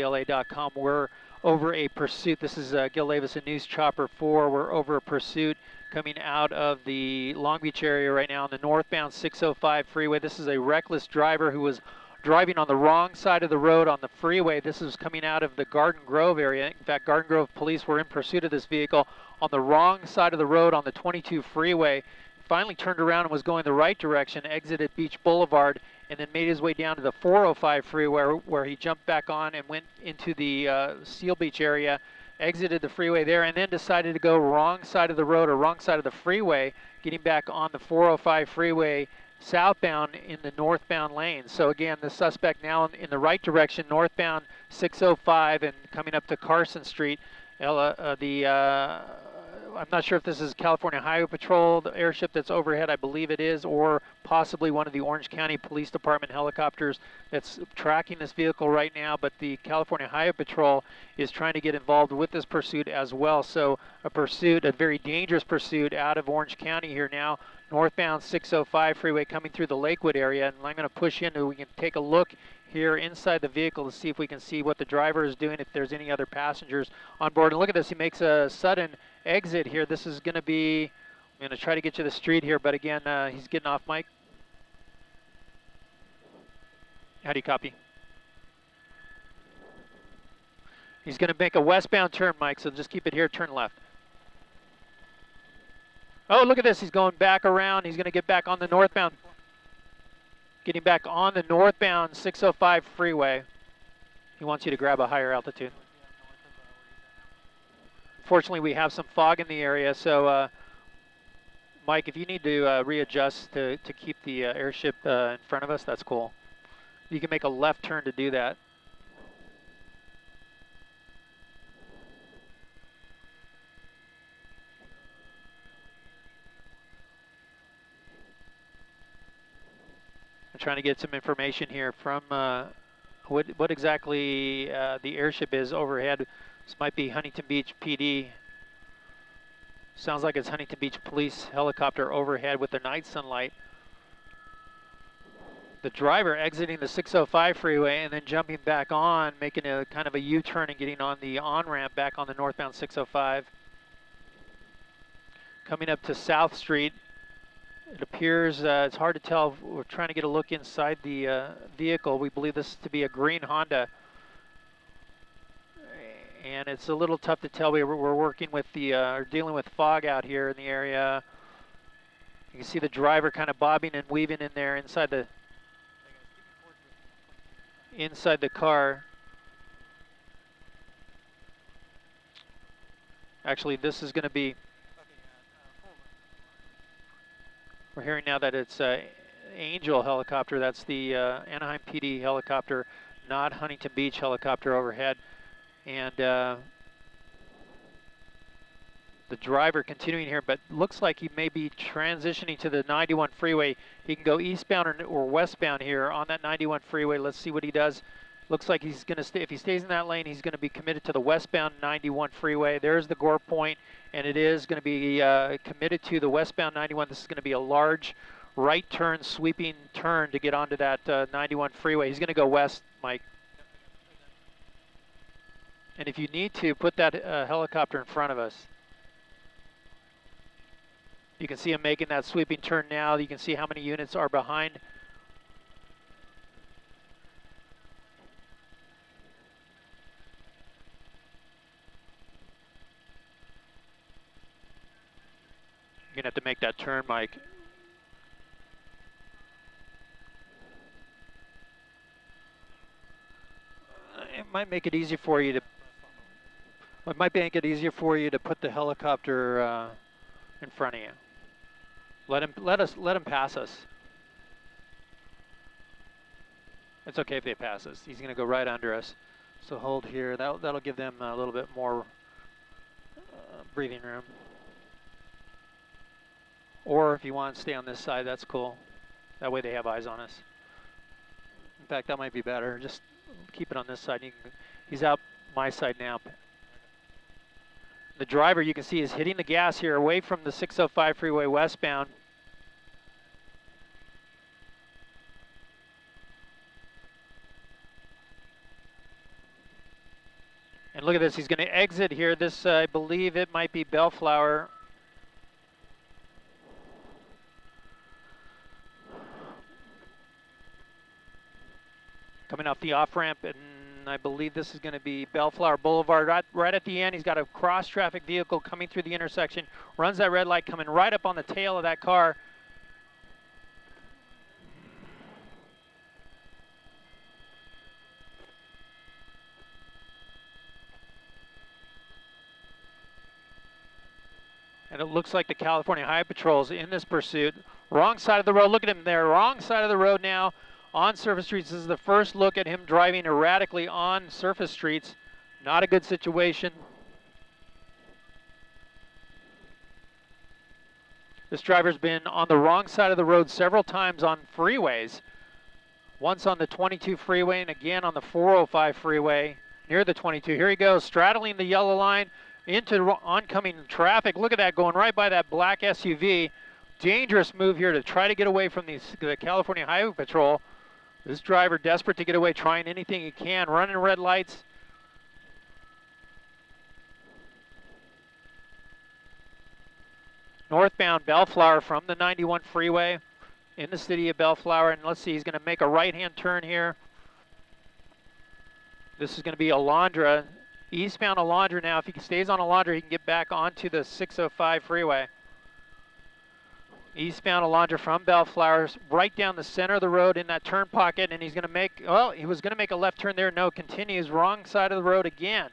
KLA.com. We're over a pursuit. This is Gil Davis and News Chopper 4. We're over a pursuit coming out of the Long Beach area right now on the northbound 605 freeway. This is a reckless driver who was driving on the wrong side of the road on the freeway. This is coming out of the Garden Grove area. In fact, Garden Grove police were in pursuit of this vehicle on the wrong side of the road on the 22 freeway. Finally turned around and was going the right direction, exited Beach Boulevard, and then made his way down to the 405 freeway where he jumped back on and went into the Seal Beach area, exited the freeway there, and then decided to go wrong side of the road or wrong side of the freeway, getting back on the 405 freeway southbound in the northbound lane. So again, the suspect now in the right direction, northbound 605 and coming up to Carson Street. I'm not sure if this is California Highway Patrol, the airship that's overhead, I believe it is, or possibly one of the Orange County Police Department helicopters that's tracking this vehicle right now, but the California Highway Patrol is trying to get involved with this pursuit as well. So a pursuit, a very dangerous pursuit out of Orange County here now, northbound 605 freeway coming through the Lakewood area, and I'm going to push in and we can take a look here inside the vehicle to see if we can see what the driver is doing, if there's any other passengers on board. And look at this, he makes a sudden exit here. This is going to be, I'm going to try to get you the street here, but again, he's getting off mic. How do you copy? He's going to make a westbound turn, Mike, so just keep it here, turn left. Oh, look at this, he's going back around. He's going to get back on the northbound. Getting back on the northbound 605 freeway. He wants you to grab a higher altitude. Fortunately, we have some fog in the area, so Mike, if you need to readjust to keep the airship in front of us, that's cool. You can make a left turn to do that. I'm trying to get some information here from what exactly the airship is overhead. This might be Huntington Beach PD. Sounds like it's Huntington Beach Police helicopter overhead with their night sunlight. The driver exiting the 605 freeway and then jumping back on, making a kind of a U-turn and getting on the on-ramp back on the northbound 605. Coming up to South Street, it appears, it's hard to tell. We're trying to get a look inside the vehicle. We believe this to be a green Honda. And it's a little tough to tell. We're working with the, dealing with fog out here in the area. You can see the driver kind of bobbing and weaving in there inside the car. Actually, this is going to be, we're hearing now that it's Angel helicopter. That's the Anaheim PD helicopter, not Huntington Beach helicopter overhead. And the driver continuing here, but looks like he may be transitioning to the 91 freeway. He can go eastbound or westbound here on that 91 freeway. Let's see what he does. Looks like he's going to stay, if he stays in that lane, he's going to be committed to the westbound 91 freeway. There's the Gore point, and it is going to be committed to the westbound 91. This is going to be a large right turn, sweeping turn to get onto that 91 freeway. He's going to go west, Mike. And if you need to, put that helicopter in front of us. You can see him making that sweeping turn now. You can see how many units are behind. You're going to have to make that turn, Mike. It might make it easier for you to It might make it easier for you to put the helicopter in front of you. Let him pass us. It's okay if they pass us. He's going to go right under us. So hold here. That'll give them a little bit more breathing room. Or if you want to stay on this side, that's cool. That way they have eyes on us. In fact, that might be better. Just keep it on this side. He's out my side now. The driver, you can see, is hitting the gas here away from the 605 freeway westbound. look at this, he's going to exit here. This, I believe it might be Bellflower. Coming off the off-ramp, and I believe this is going to be Bellflower Boulevard. Right at the end, he's got a cross-traffic vehicle coming through the intersection, runs that red light, coming right up on the tail of that car. And it looks like the California Highway Patrol is in this pursuit. Wrong side of the road, look at him there, wrong side of the road now. On surface streets, this is the first look at him driving erratically on surface streets. Not a good situation. This driver's been on the wrong side of the road several times on freeways. Once on the 22 freeway and again on the 405 freeway near the 22. Here he goes, straddling the yellow line into oncoming traffic. Look at that, going right by that black SUV. Dangerous move here to try to get away from the California Highway Patrol. This driver desperate to get away, trying anything he can, running red lights. Northbound Bellflower from the 91 freeway in the city of Bellflower. And let's see, he's going to make a right-hand turn here. This is going to be Alondra, eastbound Alondra now. If he stays on Alondra, he can get back onto the 605 freeway. Eastbound Alondra from Bellflower, right down the center of the road in that turn pocket, and he's going to make, well, he was going to make a left turn there. No, continues wrong side of the road again.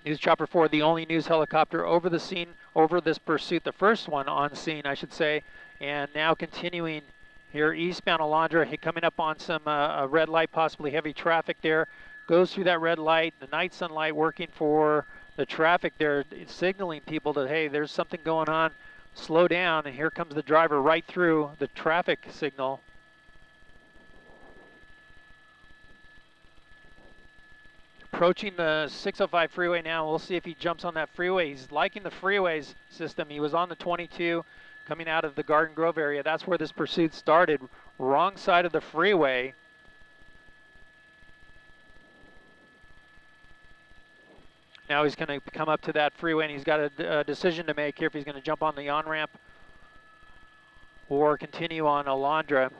News Chopper 4, the only news helicopter over the scene, over this pursuit, the first one on scene, I should say, and now continuing here eastbound Alondra, coming up on some a red light, possibly heavy traffic there. Goes through that red light, the night sunlight working for the traffic there, signaling people that, hey, there's something going on, slow down, and here comes the driver right through the traffic signal. Approaching the 605 freeway now. We'll see if he jumps on that freeway. He's liking the freeways system. He was on the 22 coming out of the Garden Grove area. That's where this pursuit started. Wrong side of the freeway. Now he's going to come up to that freeway, and he's got a decision to make here if he's going to jump on the on-ramp or continue on Alondra.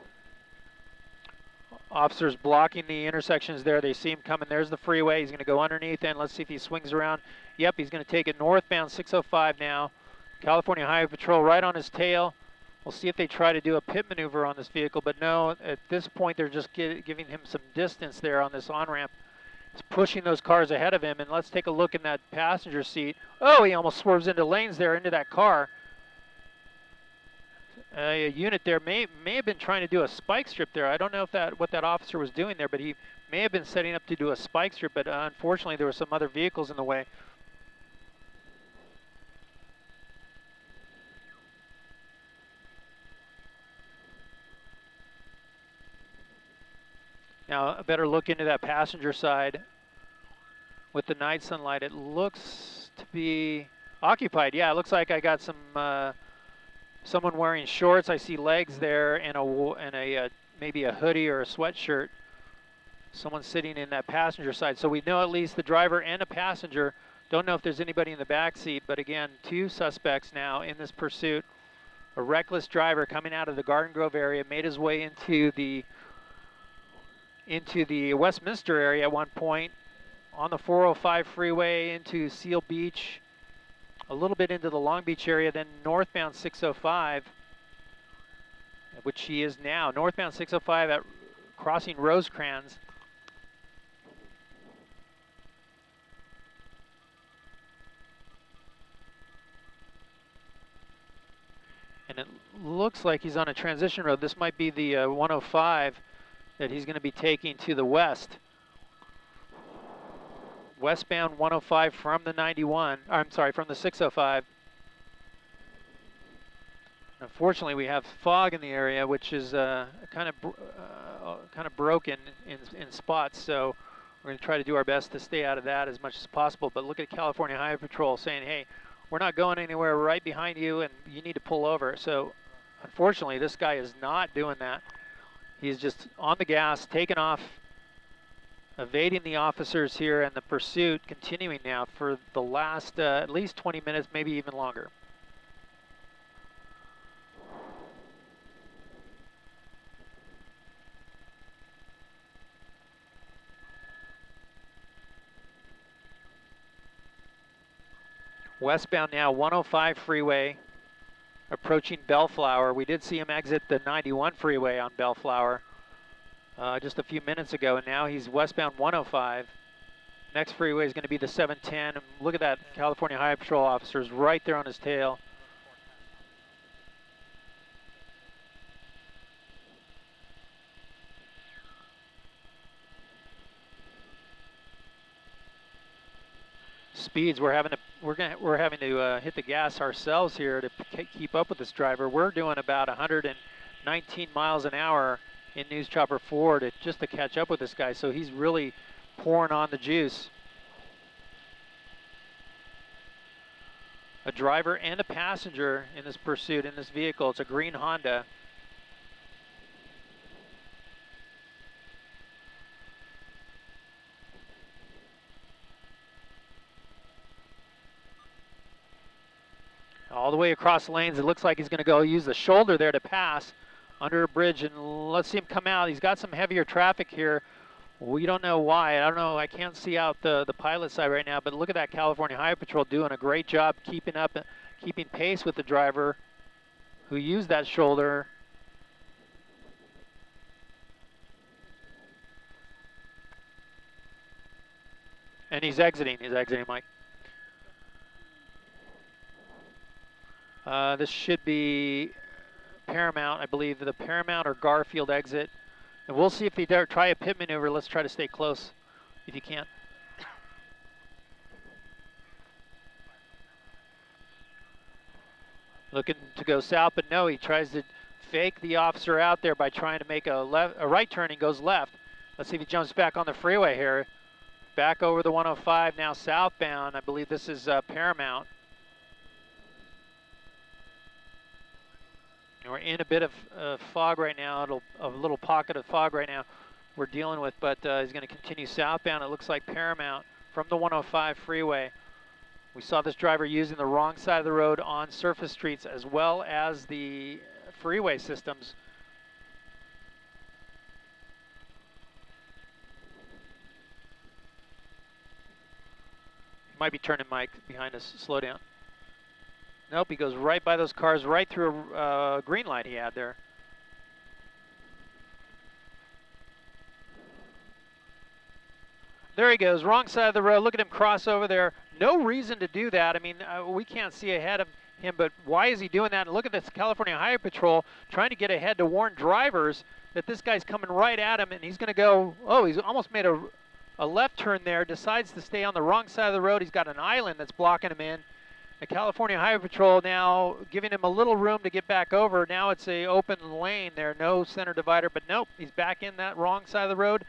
Officers blocking the intersections there. They see him coming. There's the freeway. He's going to go underneath, and let's see if he swings around. Yep, he's going to take it northbound 605 now. California Highway Patrol right on his tail. We'll see if they try to do a pit maneuver on this vehicle, but no, at this point they're just giving him some distance there on this on-ramp. He's pushing those cars ahead of him, and let's take a look in that passenger seat. Oh, he almost swerves into lanes there, into that car. A unit there may have been trying to do a spike strip there. I don't know if what that officer was doing there, but he may have been setting up to do a spike strip, but unfortunately there were some other vehicles in the way. Now a better look into that passenger side with the night sunlight. It looks to be occupied. Yeah, it looks like I got some someone wearing shorts. I see legs there and a maybe a hoodie or a sweatshirt. Someone sitting in that passenger side. So we know at least the driver and a passenger. Don't know if there's anybody in the back seat, but again, two suspects now in this pursuit. A reckless driver coming out of the Garden Grove area made his way into the Westminster area at one point, on the 405 freeway into Seal Beach, a little bit into the Long Beach area, then northbound 605, which he is now. Northbound 605 at crossing Rosecrans. And it looks like he's on a transition road. This might be the 105 that he's going to be taking to the west. Westbound 105 from the 91, I'm sorry, from the 605. Unfortunately, we have fog in the area, which is kind of broken in spots. So we're going to try to do our best to stay out of that as much as possible. But look at California Highway Patrol saying, "Hey, we're not going anywhere. We're right behind you, and you need to pull over." So unfortunately, this guy is not doing that. He's just on the gas, taking off, evading the officers here, and the pursuit continuing now for the last at least 20 minutes, maybe even longer. Westbound now, 105 freeway, approaching Bellflower. We did see him exit the 91 freeway on Bellflower just a few minutes ago, and now he's westbound 105. Next freeway is going to be the 710, and look at that, California Highway Patrol officer's right there on his tail. Speeds, we're having to hit the gas ourselves here to keep up with this driver. We're doing about 119 miles an hour in News Chopper 4 just to catch up with this guy, so he's really pouring on the juice. A driver and a passenger in this pursuit, in this vehicle. It's a green Honda. All the way across lanes, it looks like he's going to go use the shoulder there to pass under a bridge, and let's see him come out. He's got some heavier traffic here. We don't know why. I don't know. I can't see out the pilot side right now, but look at that California Highway Patrol doing a great job keeping pace with the driver who used that shoulder. And he's exiting, Mike. This should be Paramount, I believe, the Paramount or Garfield exit. And we'll see if they try a pit maneuver. Let's try to stay close if you can. Looking to go south, but no, he tries to fake the officer out there by trying to make a right turn and goes left. Let's see if he jumps back on the freeway here. Back over the 105, now southbound. I believe this is Paramount. We're in a bit of fog right now, a little pocket of fog right now we're dealing with, but he's going to continue southbound. It looks like Paramount from the 105 freeway. We saw this driver using the wrong side of the road on surface streets as well as the freeway systems. He might be turning, Mike, behind us. Slow down. Nope, he goes right by those cars, right through a green light he had there. There he goes, wrong side of the road. Look at him cross over there. No reason to do that. I mean, we can't see ahead of him, but why is he doing that? And look at this California Highway Patrol trying to get ahead to warn drivers that this guy's coming right at him, and he's going to go, oh, he's almost made a left turn there, decides to stay on the wrong side of the road. He's got an island that's blocking him in. The California Highway Patrol now giving him a little room to get back over. Now it's a open lane there, no center divider, but nope, he's back in that wrong side of the road.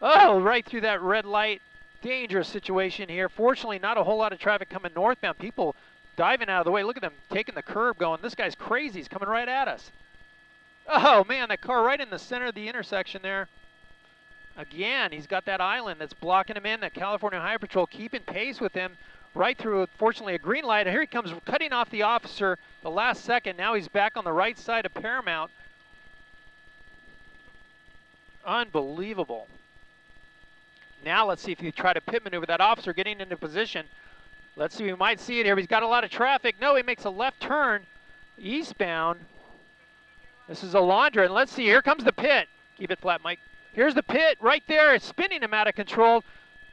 Oh, right through that red light. Dangerous situation here. Fortunately, not a whole lot of traffic coming northbound. People diving out of the way. Look at them taking the curb going, this guy's crazy, he's coming right at us. Oh man, that car right in the center of the intersection there. Again, he's got that island that's blocking him in. The California Highway Patrol keeping pace with him. Right through, fortunately, a green light. And here he comes cutting off the officer the last second. Now he's back on the right side of Paramount. Unbelievable. Now let's see if you try to pit maneuver that officer getting into position. Let's see, we might see it here. He's got a lot of traffic. No, he makes a left turn eastbound. This is Alondra, and let's see, here comes the pit. Keep it flat, Mike. Here's the pit right there. It's spinning him out of control.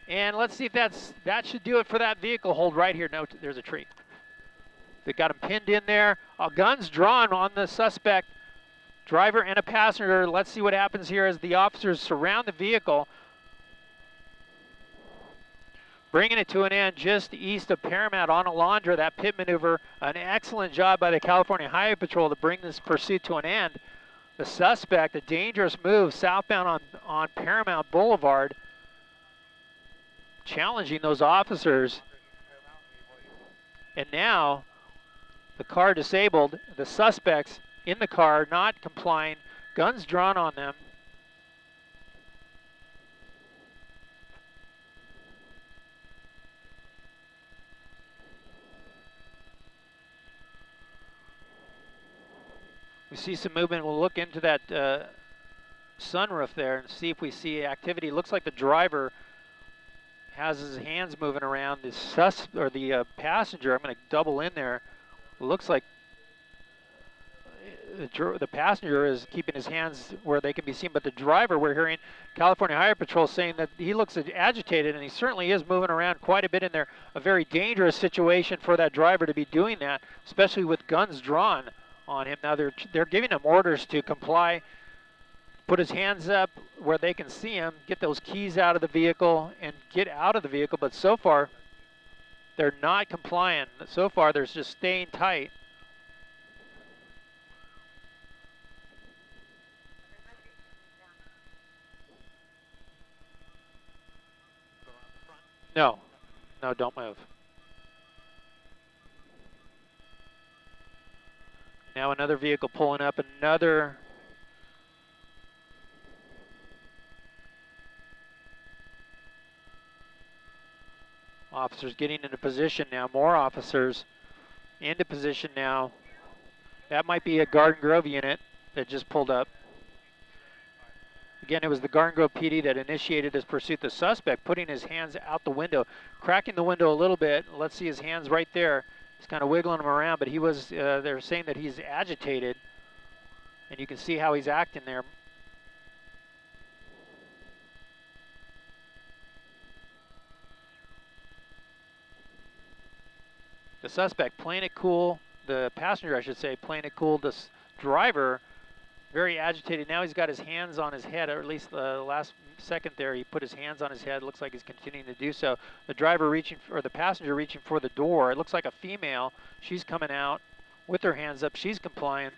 And let's see if that should do it for that vehicle. Hold right here. No, there's a tree. They got him pinned in there. Guns drawn on the suspect, driver and a passenger. Let's see what happens here as the officers surround the vehicle. Bringing it to an end just east of Paramount on Alondra. That pit maneuver, an excellent job by the California Highway Patrol to bring this pursuit to an end. The suspect, a dangerous move southbound on Paramount Boulevard, challenging those officers. And now the car disabled, the suspects in the car not complying, guns drawn on them. We see some movement. We'll look into that sunroof there and see if we see activity. It looks like the driver has his hands moving around. The passenger, I'm going to double in there. It looks like the passenger is keeping his hands where they can be seen, but the driver, we're hearing California Highway Patrol saying that he looks agitated, and he certainly is moving around quite a bit in there. A very dangerous situation for that driver to be doing that, especially with guns drawn on him. Now they're giving him orders to comply, put his hands up where they can see him, get those keys out of the vehicle, and get out of the vehicle, but so far they're not complying. So far they're just staying tight. No, don't move. Now another vehicle pulling up, another officers getting into position now, more officers into position now. That might be a Garden Grove unit that just pulled up. Again, it was the Garden Grove PD that initiated this pursuit. The suspect putting his hands out the window, cracking the window a little bit. Let's see his hands right there. He's kind of wiggling them around, but he was, they're saying that he's agitated, and you can see how he's acting there. The suspect playing it cool, the passenger I should say, playing it cool. This driver, very agitated. Now he's got his hands on his head, or at least the last second there he put his hands on his head. Looks like he's continuing to do so. The driver reaching, or the passenger reaching for the door. It looks like a female. She's coming out with her hands up. She's complying.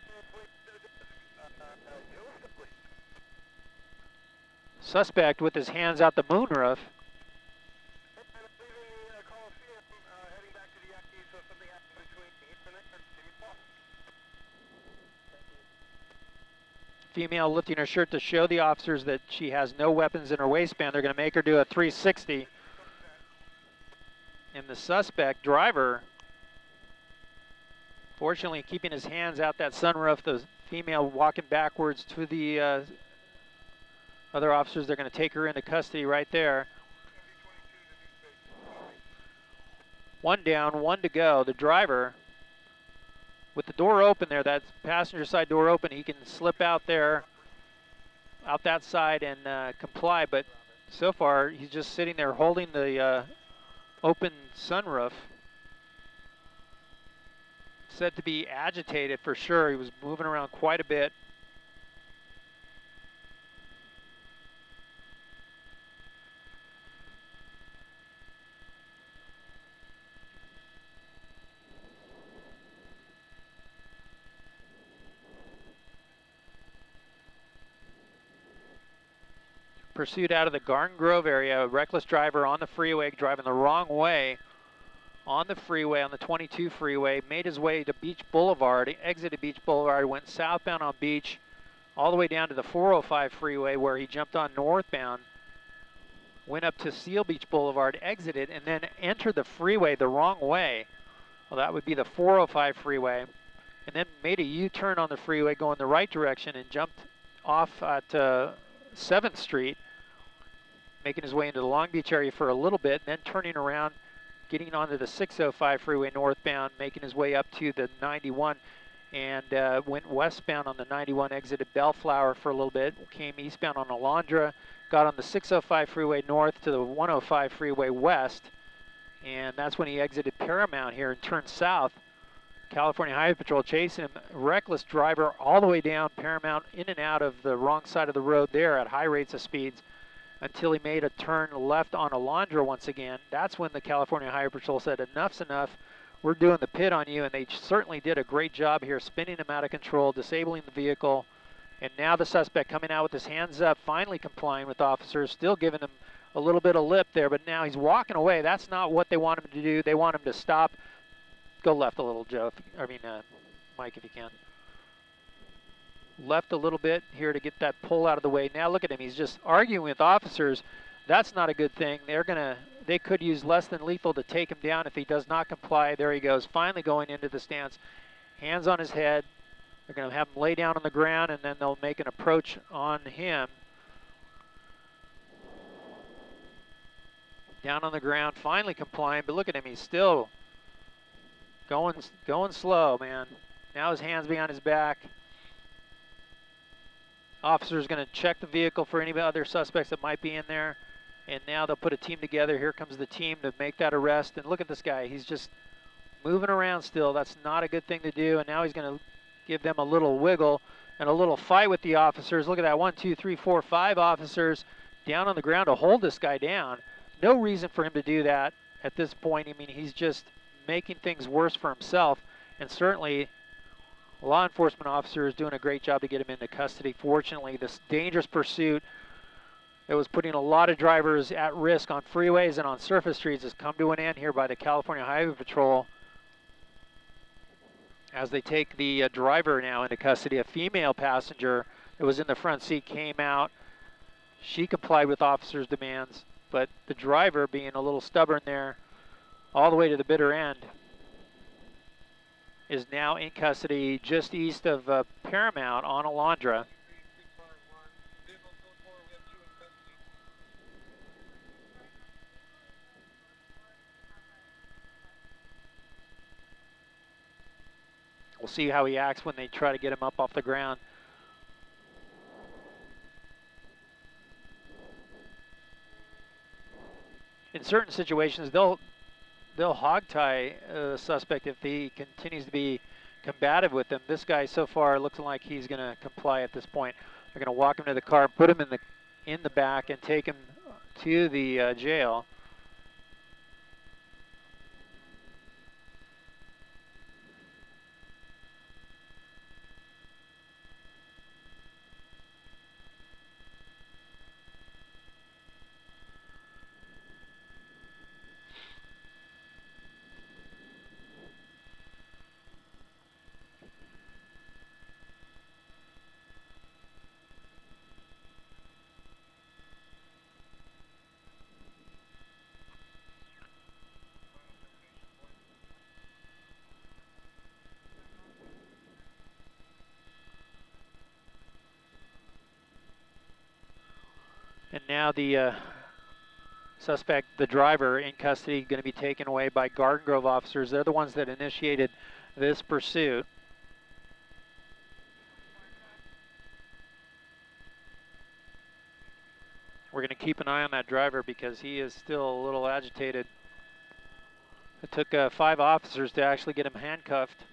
Suspect with his hands out the moonroof. Female lifting her shirt to show the officers that she has no weapons in her waistband. They're going to make her do a 360. And the suspect, driver, fortunately keeping his hands out that sunroof. The female walking backwards to the other officers. They're going to take her into custody right there. One down, one to go. The driver, with the door open there, that passenger side door open, he can slip out there, out that side and comply, but so far he's just sitting there holding the open sunroof. Said to be agitated for sure. He was moving around quite a bit. Pursued out of the Garden Grove area, a reckless driver on the freeway, driving the wrong way on the freeway, on the 22 freeway, made his way to Beach Boulevard, exited Beach Boulevard, went southbound on Beach, all the way down to the 405 freeway where he jumped on northbound, went up to Seal Beach Boulevard, exited, and then entered the freeway the wrong way. Well, that would be the 405 freeway, and then made a U-turn on the freeway going the right direction and jumped off at 7th Street, making his way into the Long Beach area for a little bit, and then turning around, getting onto the 605 freeway northbound, making his way up to the 91, and went westbound on the 91, exited Bellflower for a little bit, came eastbound on Alondra, got on the 605 freeway north to the 105 freeway west, and that's when he exited Paramount here and turned south. California Highway Patrol chasing him, reckless driver all the way down Paramount, in and out of the wrong side of the road there at high rates of speeds until he made a turn left on Alondra once again. That's when the California Highway Patrol said, enough's enough, we're doing the pit on you, and they certainly did a great job here, spinning him out of control, disabling the vehicle, and now the suspect coming out with his hands up, finally complying with officers, still giving him a little bit of lip there, but now he's walking away. That's not what they want him to do. They want him to stop. Go left a little, Joe. Mike, if you can. Left a little bit here to get that pull out of the way. Now look at him. He's just arguing with officers. That's not a good thing. They could use less than lethal to take him down if he does not comply. There he goes, finally going into the stance. Hands on his head, They're going to have him lay down on the ground, and then they'll make an approach on him. Down on the ground, finally complying, but look at him, he's still going slow, man. Now his hand's behind his back. Officer's going to check the vehicle for any other suspects that might be in there. And now they'll put a team together. Here comes the team to make that arrest. And look at this guy. He's just moving around still. That's not a good thing to do. And now he's going to give them a little wiggle and a little fight with the officers. Look at that. 1, 2, 3, 4, 5 officers down on the ground to hold this guy down. No reason for him to do that at this point. I mean, he's just making things worse for himself. And certainly, law enforcement officer is doing a great job to get him into custody. Fortunately, this dangerous pursuit that was putting a lot of drivers at risk on freeways and on surface streets has come to an end here by the California Highway Patrol as they take the driver now into custody. A female passenger that was in the front seat came out. She complied with officers' demands, but the driver, being a little stubborn there, all the way to the bitter end, is now in custody just east of Paramount on Alondra. We'll see how he acts when they try to get him up off the ground. In certain situations, they'll hog tie a suspect if he continues to be combative with them. This guy so far looks like he's going to comply at this point. They're going to walk him to the car, put him in the back, and take him to the jail. And now the suspect, the driver, in custody, going to be taken away by Garden Grove officers. They're the ones that initiated this pursuit. We're going to keep an eye on that driver because he is still a little agitated. It took 5 officers to actually get him handcuffed.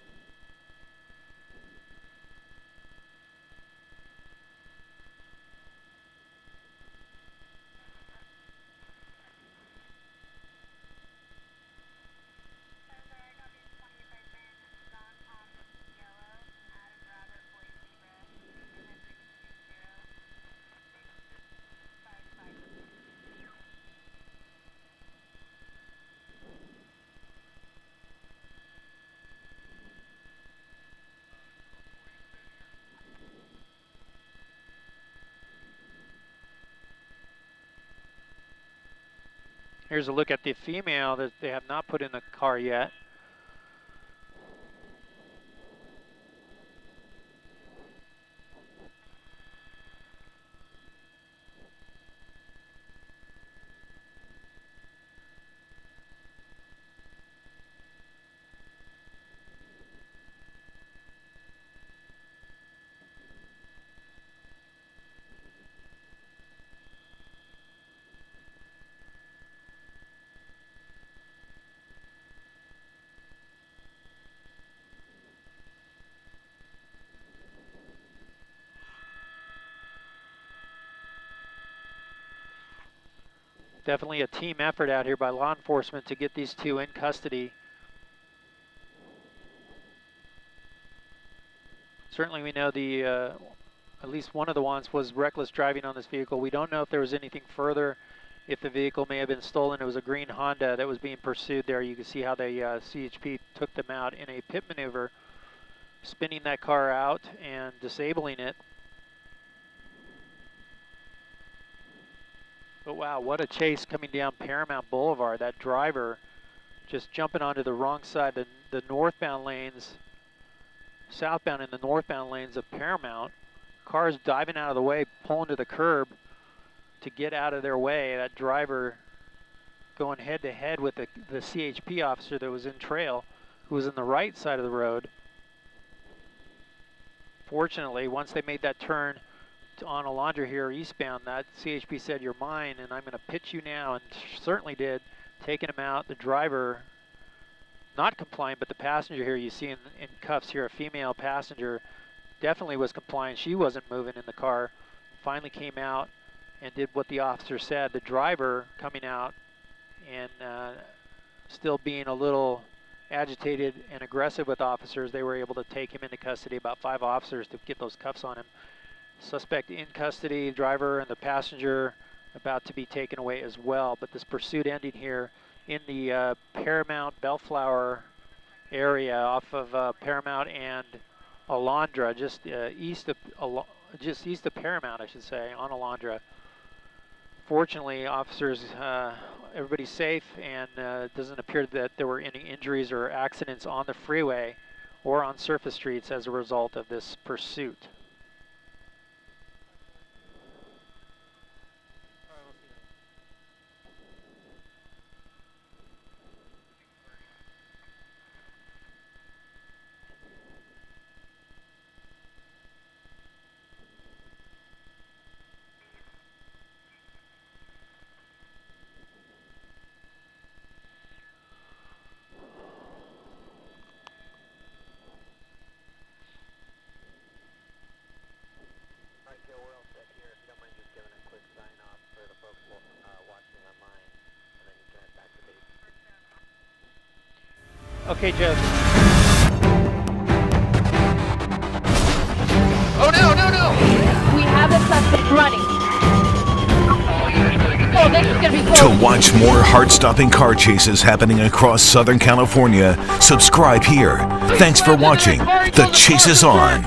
Here's a look at the female that they have not put in the car yet. Definitely a team effort out here by law enforcement to get these 2 in custody. Certainly we know the at least one of the ones was reckless driving on this vehicle. We don't know if there was anything further, if the vehicle may have been stolen. It was a green Honda that was being pursued there. You can see how the CHP took them out in a pit maneuver, spinning that car out and disabling it. But wow, what a chase coming down Paramount Boulevard. That driver just jumping onto the wrong side, the northbound lanes, southbound in the northbound lanes of Paramount. Cars diving out of the way, pulling to the curb to get out of their way. That driver going head to head with the CHP officer that was in trail, who was in the right side of the road. Fortunately, once they made that turn on Alondra here eastbound, that CHP said, "You're mine, and I'm going to pitch you now," and certainly did, taking him out. The driver not compliant, but the passenger here you see in cuffs here, a female passenger, definitely was compliant. She wasn't moving in the car. Finally came out and did what the officer said. The driver coming out and still being a little agitated and aggressive with officers, they were able to take him into custody. About 5 officers to get those cuffs on him. Suspect in custody, driver and the passenger about to be taken away as well. But this pursuit ending here in the Paramount Bellflower area off of Paramount and Alondra, just east of Paramount, I should say, on Alondra. Fortunately, officers, everybody's safe, and it doesn't appear that there were any injuries or accidents on the freeway or on surface streets as a result of this pursuit. Okay, Joe. Oh, no! We have a suspect running. Oh, this is gonna be close. To watch more heart-stopping car chases happening across Southern California, subscribe here. Thanks for watching. The Chase is on.